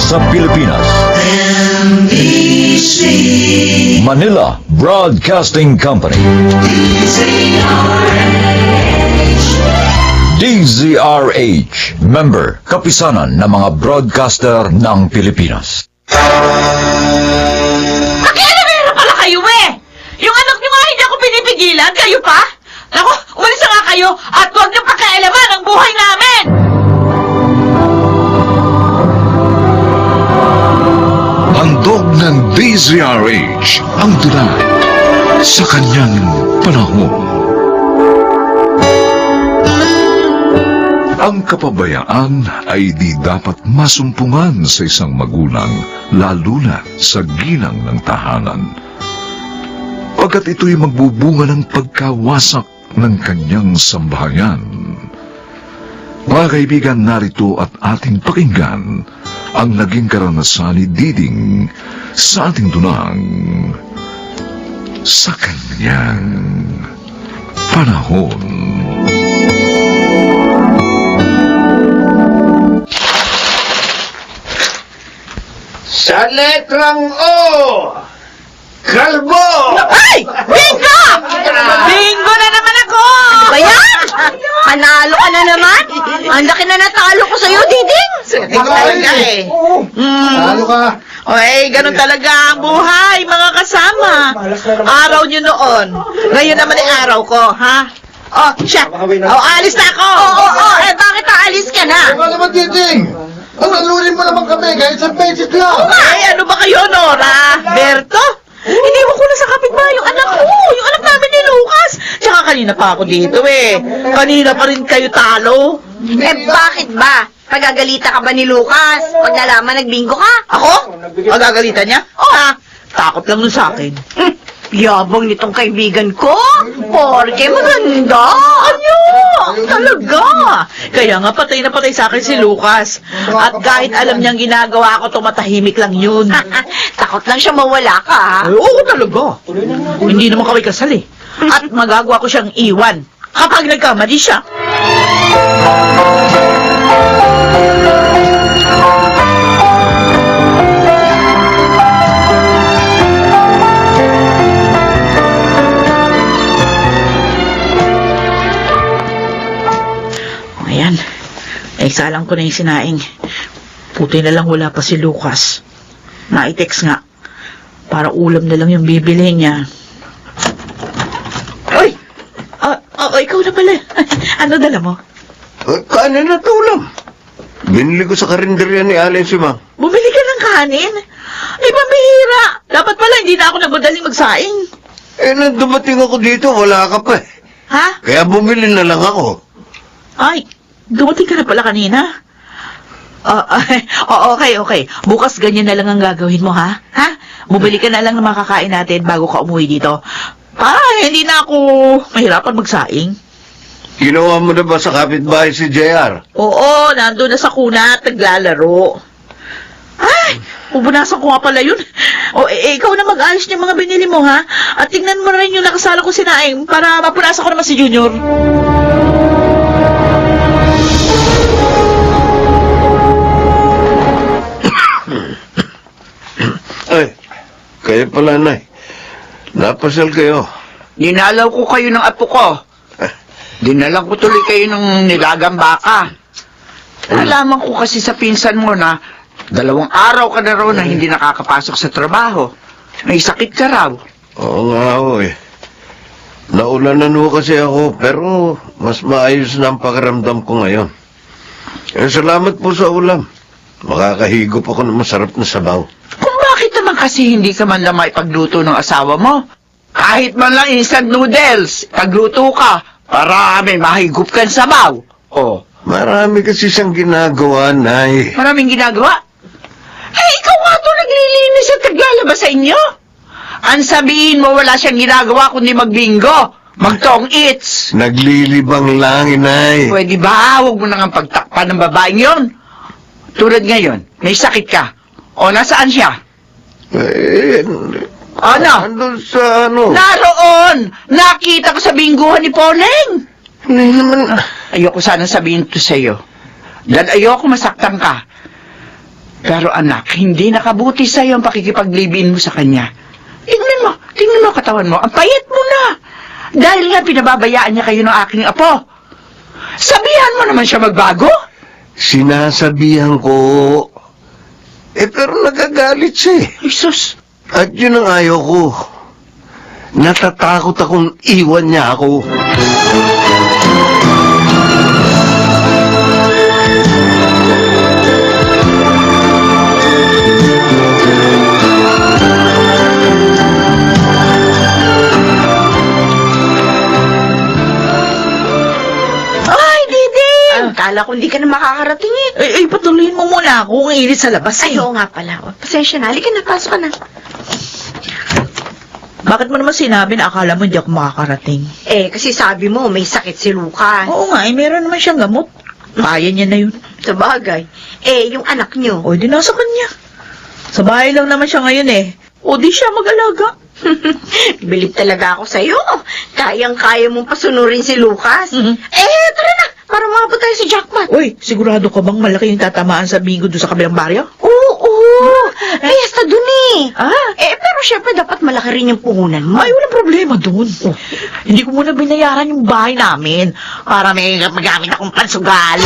sa Pilipinas. NBC Manila Broadcasting Company. DZRH, member, kapisanan ng mga broadcaster ng Pilipinas. Nakialamera pala kayo Yung anak niyo nga hindi ako pinipigilan, kayo pa? Naku, umalis na nga kayo at huwag niyong pakialaman ang buhay namin! Handog ng DZRH ang tunay sa kanyang panahon. Ang kapabayaan ay di dapat masumpungan sa isang magulang, lalo na sa ginang ng tahanan. Pagkat ito'y magbubunga ng pagkawasak ng kanyang sambahayan. Mga kaibigan, narito at ating pakinggan ang naging karanasan ni Diding sa ating dunang sa kanyang panahon. Sa letrang O, kalbo! Ay! Bingo! Bingo na naman ako! Ba yan? Panalo ka na naman? Ang laki na natalo ko sa'yo, Diding! Ikaw talaga eh. Talo ka. Oy, ganun talaga ang buhay, mga kasama. Araw nyo noon. Ngayon naman ay araw ko, ha? Oh, siya. Oh, alis na ako. Eh bakit aalis ka na? Ikaw naman, Titing. Ang nalurin mo naman kami kahit sa pesit lang. Ay, ano ba kayo, Nora? Berto? Iniwan ko na sa kapitbahay yung anak ko. Yung anak namin ni Lucas. Tsaka kanina pa ako dito Kanina pa rin kayo talo. Eh bakit ba? Pagagalita ka ba ni Lucas? Pag nalaman nagbingo ka? Ako? Magagalitan niya? Ha? Takot lang nun sa akin. Yabang nitong kaibigan ko. Porke maganda. Ano? Talaga? Kaya nga patay na patay sa akin si Lucas. At kahit alam niyang ginagawa ko, tumatahimik lang yun. Takot lang siya mawala ka, ha? Oo, talaga. Hindi naman kami kasal At magagawa ko siyang iwan kapag nagkamali siya. Ayan. Naisalang ko na yung sinaing. Puti na lang wala pa si Lucas. Na-text nga. Para ulam na lang yung bibili niya. Uy! Ikaw na pala. Ano dala mo? Kanin na tulam. Binili ko sa karinderya ni Allen si Ma. Bumili ka ng kanin? Ay, pambihira. Dapat pala hindi na ako nagmadaling magsaing. Nang dumating ako dito, wala ka pa Ha? Kaya bumili na lang ako. Ay, dumating ka na pala kanina. Okay. Bukas ganyan na lang ang gagawin mo, ha? Ha? Bumili ka na lang ng makakain natin bago ka umuwi dito. Para hindi na ako mahirapan magsaing. Ginawa mo na ba sa kapitbahay si JR? Oo, nandun na sa kuna at naglalaro. Ay, pupunasan ko nga pala yun. Ikaw na mag-ayos ng mga binili mo, ha? At tingnan mo na rin yung nakasala ko si Naing para mapunasan ko naman si Junior. Ay, kayo pala, Nay. Napasal kayo. Dinalaw ko kayo ng apo ko. Dinalang ko tuloy kayo ng nilagang baka. Nalaman ko kasi sa pinsan mo na 2 araw ka na raw na hindi nakakapasok sa trabaho. May sakit ka raw. Oo nga ho Naulanan ho kasi ako, pero mas maayos na ang pakiramdam ko ngayon. Salamat po sa ulam. Makakahigop ako ng masarap na sabaw. Kung bakit naman kasi hindi ka man lang maipagluto ng asawa mo? Kahit man lang instant noodles, pagluto ka para may mahigop kang sabaw. Oh, Marami kasi siyang ginagawa, Nay. maraming ginagawa. Eh, ikaw nga to naglilinis at naglalaba sa inyo. Ang sabihin mo wala siyang ginagawa kundi magbingo, magtong eats. Naglilibang lang, Inay. Pwede ba? Huwag mo nang pagtakpan ng babaeng yon. Tulad ngayon, may sakit ka. O, nasaan siya? Ano? Andun sa Naroon! Nakita ko sa bingguhan ni Poleng. Nay naman. Ayoko sana sabihin to sa'yo. Dahil ayoko masaktan ka. Pero anak, hindi nakabuti sa'yo ang pakikipaglibin mo sa kanya. Tingnan mo ang katawan mo, ang payat mo na. Dahil nga pinababayaan niya kayo ng aking apo. Sabihan mo naman siya magbago. Sinasabihan ko. Pero nagagalit siya eh. Jesus, At yun ang ayaw ko. Natatakot akong iwan niya ako. Ay, Diding! Kala ko hindi ka na makakarating eh. Patuloyin mo muna ako. Ang init sa labas Ay, oo nga pala. O, pasensya na. Halika na, pasok ka na. Bakit mo naman sinabi na akala mo hindi ako makakarating? Kasi sabi mo, may sakit si Lucas. Oo nga, meron naman siyang gamot. Kaya niya na yun. Sa bagay. Yung anak nyo. O, di nasa kanya. Sa bahay lang naman siya ngayon eh. O, di siya mag-alaga. Bilib talaga ako sa'yo. Kayang-kaya mong pasunurin si Lucas. Mhm. Tara na. Para mabot tayo sa jackpot. Uy, sigurado ka bang malaki yung tatamaan sa bingo doon sa kabilang baryo? Oo. Fiesta dun eh. Ah, Pero syempre dapat malaki rin yung puhunan mo. ay, walang problema doon. Hindi ko muna binayaran yung bahay namin para may magamit akong pansugal.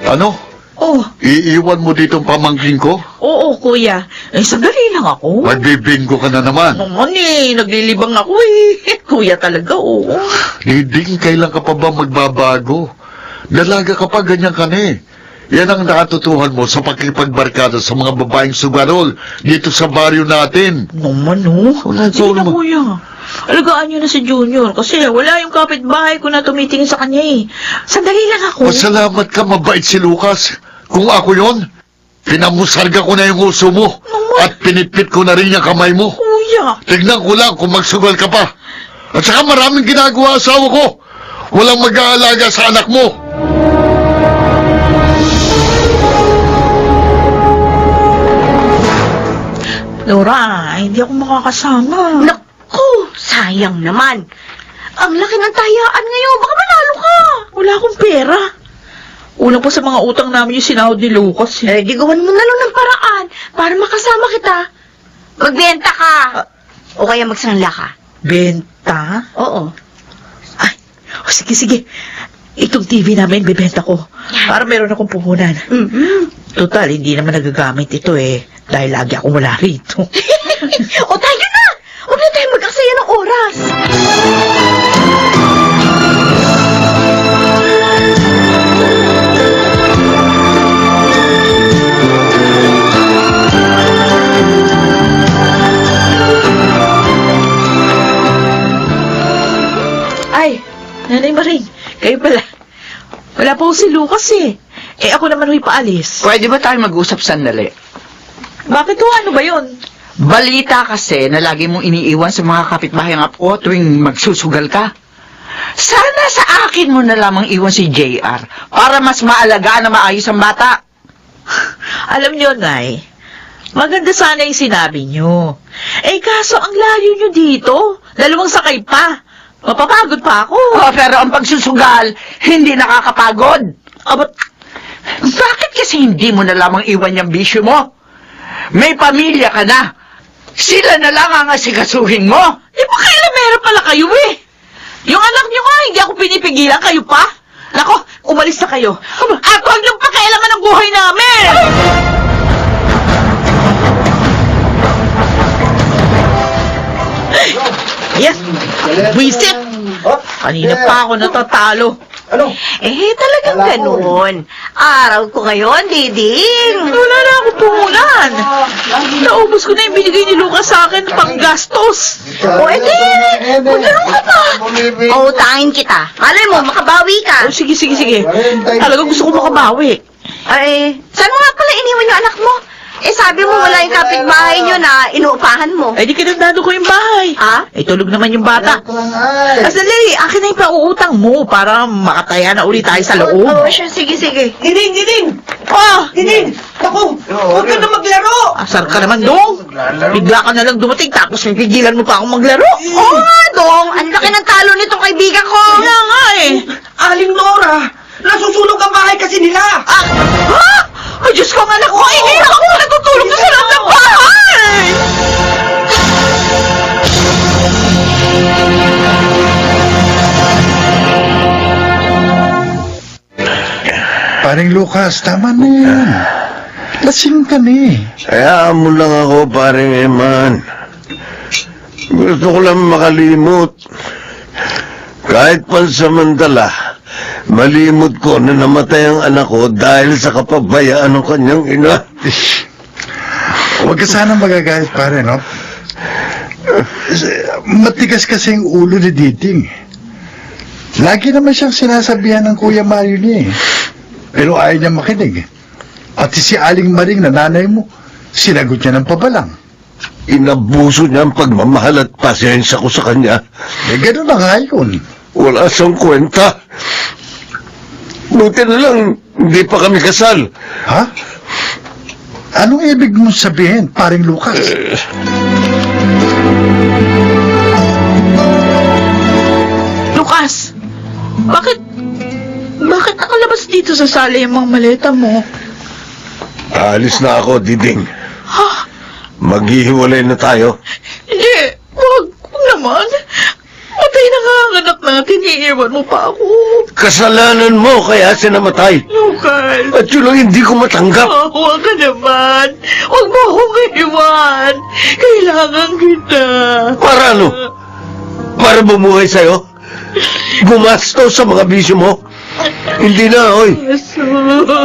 Ano? Oh, Iiwan mo dito ang pamangkin ko? oo, kuya. Sandali lang ako. Magbibingo ka na naman. Naman eh, naglilibang ako eh. Kuya talaga, oo. Diding, kailan ka pa ba magbabago? Dalaga ka pa, ganyan ka na eh. Yan ang natutuhan mo sa pakipagbarkada sa mga babaeng sugarol dito sa baryo natin. Naman, oh. Wala, Sige na, naman. kuya. Alagaan niyo na si Junior kasi wala yung kapitbahay ko na tumitingin sa kanya eh. Sandali lang ako. Pasalamat ka, mabait si Lucas. Kung ako yon, pinamusarga ko na yung uso mo at pinipit ko na rin yung kamay mo. Kuya. Tignan ko lang kung magsugal ka pa. At saka maraming ginagawa asawa ko. Walang mag-aalaga sa anak mo. Laura, hindi ako makakasama. Naku, sayang naman. Ang laki ng tayaan ngayon. Baka manalo ka. Wala akong pera. Una pa sa mga utang namin yung sinahod ni Lucas. Di gawan mo na lang ng paraan para makasama kita. Magbenta ka. O kaya magsanla ka. Benta? Oo. Ay, sige. Itong TV namin, bibenta ko. Para meron akong puhunan. Total, hindi naman nagagamit ito eh. Dahil lagi akong wala rito. O tayo na. Huwag na tayo mag-aksaya ng oras. Ay, Nanay Maring, kayo pala. Wala pa ho si Lucas eh. Ako naman ho'y paalis. pwede ba tayo mag-usap sandali? Bakit ho? Ano ba yun? Balita kasi na lagi mong iniiwan sa mga kapitbahay ng apo tuwing magsusugal ka. Sana sa akin mo na lamang iwan si JR para mas maalagaan na maayos ang bata. Alam niyo, Nay, maganda sana yung sinabi niyo. Kaso ang layo niyo dito. 2 sakay pa. Mapapagod pa ako. Pero ang pagsusugal, hindi nakakapagod. Bakit kasi hindi mo na lamang iwan yung bisyo mo? May pamilya ka na. Sila na lang ang asikasuhin mo. Pakailamera pala kayo eh. Yung anak niyo nga, hindi ako pinipigilan. Kayo pa? Nako, umalis na kayo. At huwag niyong pakialaman ang buhay namin! Yes! Wisit! Kanina pa ako natatalo. Talagang ganun. Araw ko ngayon, Diding. Wala na akong puhunan. Naubos ko na yung binigay ni Lucas sa akin pang gastos. Magkaroon ka pa. Pautangin kita. Malay mo, makabawi ka. Sige. Talagang gusto ko makabawi. Saan mo nga pala iniwan yung anak mo? Eh, sabi mo wala yung kapitbahay nyo na inuupahan mo. Eh, di kinandado ko yung bahay. Ha? Eh, tulog naman yung bata. Sandali, akin na yung pauutang mo para makataya na ulit tayo sa loob. Oo, siya. Sige, sige. Diding! Ah! Diding! Naku, huwag ka na maglaro! Asar ka naman, Dong. Bigla ka na lang dumating tapos pigilan mo pa akong maglaro. Oo nga, Dong. Ang laki ng talo nitong kaibigan ko. Kaya nga eh. Aling Nora, nasusunog ang bahay kasi nila! Ah! Ha? Ay, Diyos ko, anak ko! Hindi na ako natutulog na sa loob ng bahay! Paring Lucas, tama na yan. Lasing ka na eh. Hayaan mo lang ako, paring Eman. Gusto ko lang makalimot. Kahit pansamantala, malimot ko na namatay ang anak ko dahil sa kapabayaan ng kanyang ina. Huwag ka sana magagalit, pare, no? Matigas kasi yung ulo ni Diding. Lagi naman siyang sinasabihan ng Kuya Mario niya eh. Pero ayaw niya makinig. Pati si Aling Maring na nanay mo, sinagot niya ng pabalang. Inabuso niya ang pagmamahal at pasensya ko sa kanya. Eh, gano'n na nga yun. Wala siyang kwenta. Buti na lang, hindi pa kami kasal. Ha? Anong ibig mong sabihin, paring Lucas? Lucas, bakit nakalabas dito sa sala yung mga maleta mo? Alis na ako, Diding. Ha? Maghihiwalay na tayo. Hindi, wag naman. Matay na nga ang anak natin, iiwan mo pa ako. Kasalanan mo kaya siya namatay. Lucas, At yun ang hindi ko matanggap. huwag ka naman. Huwag mo akong iwan. Kailangan kita. Para ano? Para bumuhay sa'yo? Gumastos sa mga bisyo mo? Hindi na, oy.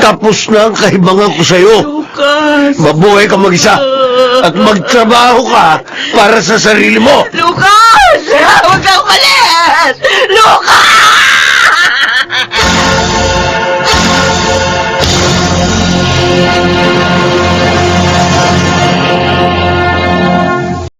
Tapos na ang kahibangan ko sa'yo. Lucas. Mabuhay ka mag-isa. At magtrabaho ka para sa sarili mo. Lucas!